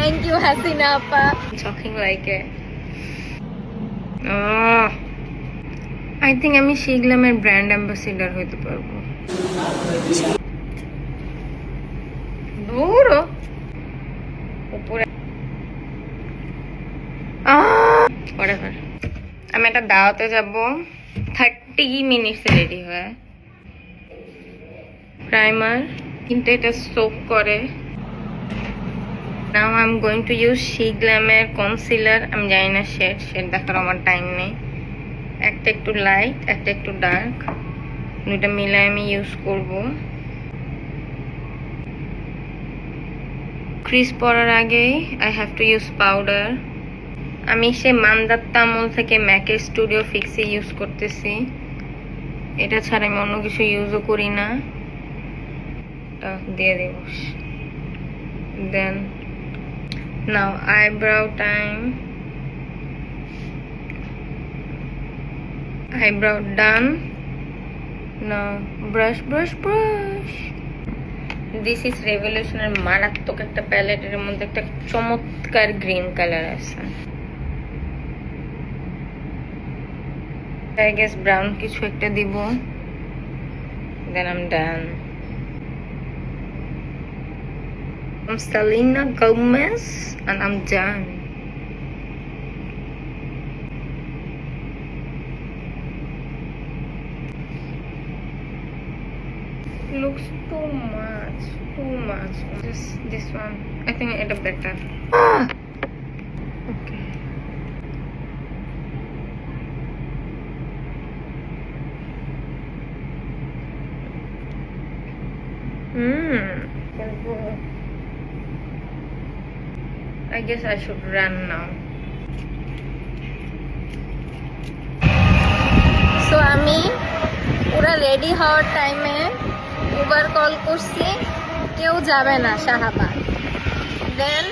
Thank you, Hasina Appa. Talking like it. I think আমি শিগলামের brand ambassador হইতে পারবো। দূর উপরে whatever. আমি একটা দাওয়াতে যাব 30 মিনিটসে রেডি হয়। প্রাইমার কিন্তু এটা সোপ করে। Now I'm going to use শিগলামের কনসিলার। আমি জানি না শেড দেখার আমার টাইম নেই। একটা একটু লাইট, একটা একটু ডার্ক, দুইটা মিলে আমি ইউজ করব। ক্রিজ পরার আগেই I have to use powder. আমি সে মান্দাত্তা আমল থেকে ম্যাকের স্টুডিও ফিক্সে ইউজ করতেছি। এটা ছাড়া আমি অন্য কিছু ইউজও করি না। এটা দিয়ে দেব। Then now eyebrow time. Eyebrow done. Now brush. This is Revolution এর মারাত্মক একটা প্যালেট। এর মধ্যে একটা চমৎকার গ্রিন কালার আছে। I guess ব্রাউন কিছু একটা দিব। Then I'm done. I'm Selena Gomez and I'm done. Looks too much. This one I think it better. Okay. I guess I should run now. So আমি পুরা ready হওয়ার টাইমে Uber call করছি, কেউ যাবে না শাহাবাদ। দেন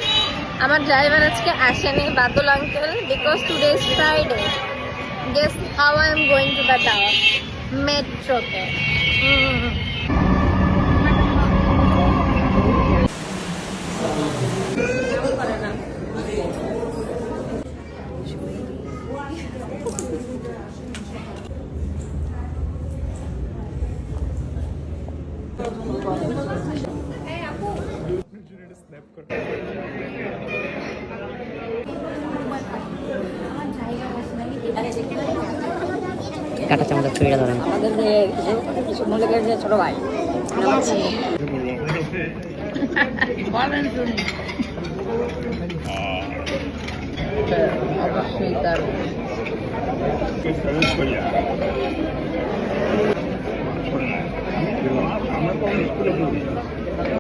আমার ড্রাইভার আজকে আসেনি, Badal uncle, because today is Friday. Guess how I am going to the tower? মেট্রোতে। কাটা চামচা ছুঁড়ে ধরেন আমাদের যে মল্লিকের যে ছোট ভাই অবশ্যই তার আমরা তো স্কুলে